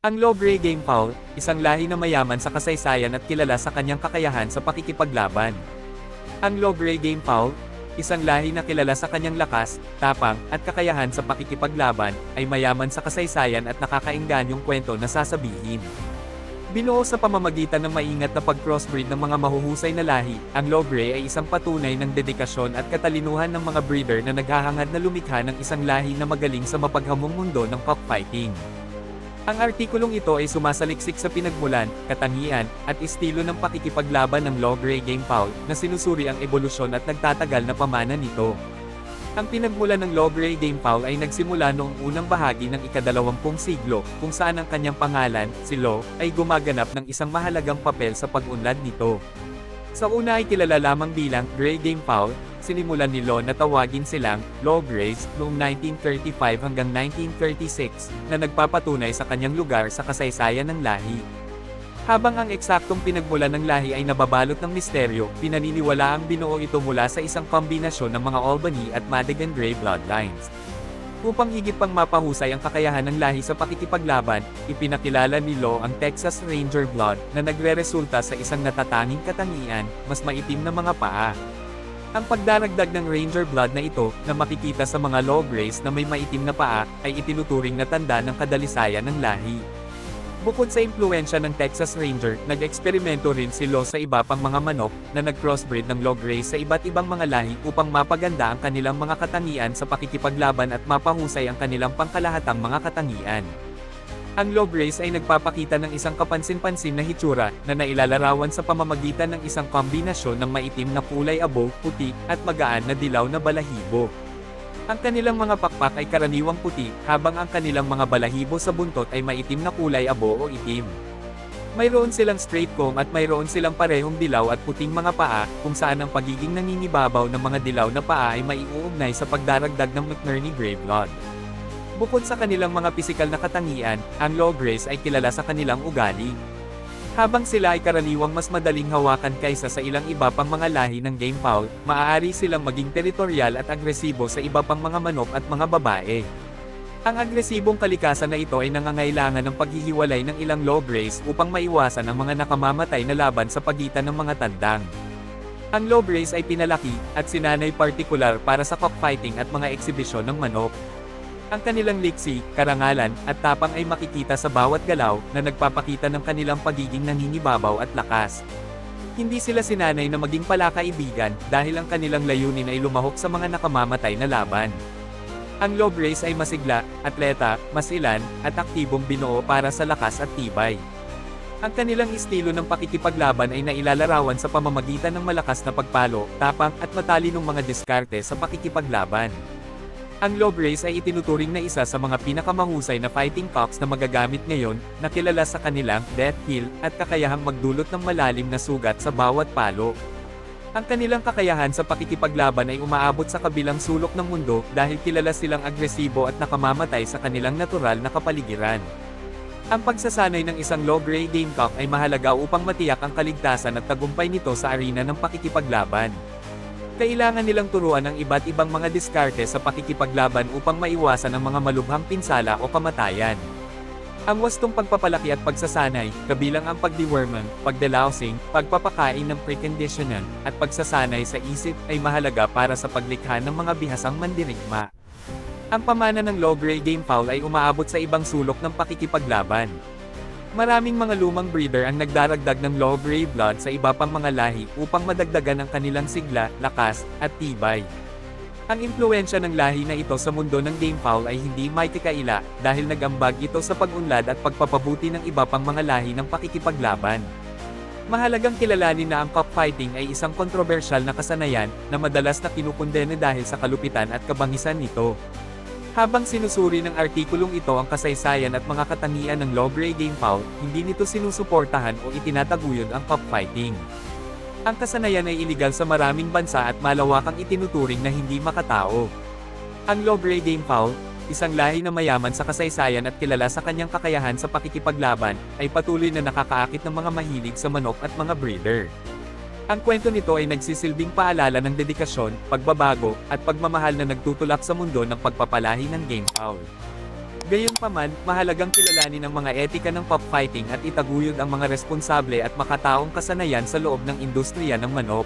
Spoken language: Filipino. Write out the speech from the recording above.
Ang Logray Game Fowl, isang lahi na mayaman sa kasaysayan at kilala sa kanyang kakayahan sa pakikipaglaban. Ang Logray Game Fowl, isang lahi na kilala sa kanyang lakas, tapang, at kakayahan sa pakikipaglaban, ay mayaman sa kasaysayan at nakakaingganyong kwento na sasabihin. Binuo sa pamamagitan ng maingat na pag-crossbreed ng mga mahuhusay na lahi, ang Logray ay isang patunay ng dedikasyon at katalinuhan ng mga breeder na naghahangad na lumikha ng isang lahi na magaling sa mapaghamong mundo ng cockfighting. Ang artikulong ito ay sumasaliksik sa pinagmulan, katangian, at estilo ng pakikipaglaban ng Logray Game Fowl, na sinusuri ang ebolusyon at nagtatagal na pamana nito. Ang pinagmulan ng Logray Game Fowl ay nagsimula noong unang bahagi ng ika-20 siglo, kung saan ang kanyang pangalan, si Lo, ay gumaganap ng isang mahalagang papel sa pag-unlad nito. Sa una ay kilala lamang bilang Gray Game Fowl, sinimulan ni Lo na tawagin silang Lograys noong 1935 hanggang 1936, na nagpapatunay sa kanyang lugar sa kasaysayan ng lahi. Habang ang eksaktong pinagmulan ng lahi ay nababalot ng misteryo, pinaniniwala ang binuo ito mula sa isang kombinasyon ng mga Albany at Madigan Gray bloodlines. Upang higit pang mapahusay ang kakayahan ng lahi sa pakikipaglaban, ipinakilala ni Lo ang Texas Ranger blood, na nagreresulta sa isang natatanging katangian, mas maitim na mga paa. Ang pagdaragdag ng Ranger blood na ito, na makikita sa mga Lograys na may maitim na paa, ay itinuturing na tanda ng kadalisayan ng lahi. Bukod sa impluwensya ng Texas Ranger, nag-eksperimento rin si Lo sa iba pang mga manok, na nag-crossbreed ng Logray sa iba't ibang mga lahi upang mapaganda ang kanilang mga katangian sa pakikipaglaban at mapahusay ang kanilang pangkalahatang mga katangian. Ang Lograys ay nagpapakita ng isang kapansin-pansin na hitsura, na nailalarawan sa pamamagitan ng isang kombinasyon ng maitim na kulay abo, puti, at magaan na dilaw na balahibo. Ang kanilang mga pakpak ay karaniwang puti, habang ang kanilang mga balahibo sa buntot ay maitim na kulay abo o itim. Mayroon silang straight comb at mayroon silang parehong dilaw at puting mga paa, kung saan ang pagiging nangingibabaw ng mga dilaw na paa ay maiuugnay sa pagdaragdag ng McNerney Gray blood. Bukod sa kanilang mga pisikal na katangian, ang Lograys ay kilala sa kanilang ugali. Habang sila ay karaniwang mas madaling hawakan kaysa sa ilang iba pang mga lahi ng game fowl, maaari silang maging teritorial at agresibo sa iba pang mga manok at mga babae. Ang agresibong kalikasan na ito ay nangangailangan ng paghihiwalay ng ilang Lograys upang maiwasan ang mga nakamamatay na laban sa pagitan ng mga tandang. Ang Lograys ay pinalaki at sinanay partikular para sa cockfighting at mga eksibisyon ng manok. Ang kanilang liksi, karangalan, at tapang ay makikita sa bawat galaw, na nagpapakita ng kanilang pagiging nangingibabaw at lakas. Hindi sila sinanay na maging palakaibigan, dahil ang kanilang layunin ay lumahok sa mga nakamamatay na laban. Ang Lograys ay masigla, atleta, masilan, at aktibong binuo para sa lakas at tibay. Ang kanilang estilo ng pakikipaglaban ay nailalarawan sa pamamagitan ng malakas na pagpalo, tapang, at matalinong mga diskarte sa pakikipaglaban. Ang Lograys ay itinuturing na isa sa mga pinakamahusay na fighting cocks na magagamit ngayon, na kilala sa kanilang death kill at kakayahang magdulot ng malalim na sugat sa bawat palo. Ang kanilang kakayahan sa pakikipaglaban ay umaabot sa kabilang sulok ng mundo, dahil kilala silang agresibo at nakamamatay sa kanilang natural na kapaligiran. Ang pagsasanay ng isang Logray gamecock ay mahalaga upang matiyak ang kaligtasan at tagumpay nito sa arena ng pakikipaglaban. Kailangan nilang turuan ang iba't ibang mga diskarte sa pakikipaglaban upang maiwasan ang mga malubhang pinsala o kamatayan. Ang wastong pagpapalaki at pagsasanay, kabilang ang pagdeworming, pagdelousing, pagpapakain ng preconditioning, at pagsasanay sa isip, ay mahalaga para sa paglikha ng mga bihasang mandirigma. Ang pamana ng Logray Game Fowl ay umaabot sa ibang sulok ng pakikipaglaban. Maraming mga lumang breeder ang nagdaragdag ng Logray blood sa iba pang mga lahi upang madagdagan ang kanilang sigla, lakas, at tibay. Ang impluwensya ng lahi na ito sa mundo ng game fowl ay hindi maitikaila, dahil nag-ambag ito sa pag-unlad at pagpapabuti ng iba pang mga lahi ng pakikipaglaban. Mahalagang kilalanin na ang cockfighting ay isang kontrobersyal na kasanayan, na madalas na kinukundene dahil sa kalupitan at kabangisan nito. Habang sinusuri ng artikulong ito ang kasaysayan at mga katangian ng Logray Game Fowl, hindi nito sinusuportahan o itinataguyod ang cockfighting. Ang kasanayan ay iligal sa maraming bansa at malawakang itinuturing na hindi makatao. Ang Logray Game Fowl, isang lahi na mayaman sa kasaysayan at kilala sa kanyang kakayahan sa pakikipaglaban, ay patuloy na nakakaakit ng mga mahilig sa manok at mga breeder. Ang kwento nito ay nagsisilbing paalala ng dedikasyon, pagbabago, at pagmamahal na nagtutulak sa mundo ng pagpapalahi ng game fowl. Gayunpaman, mahalagang kilalanin ang mga etika ng pop fighting at itaguyod ang mga responsable at makataong kasanayan sa loob ng industriya ng manok.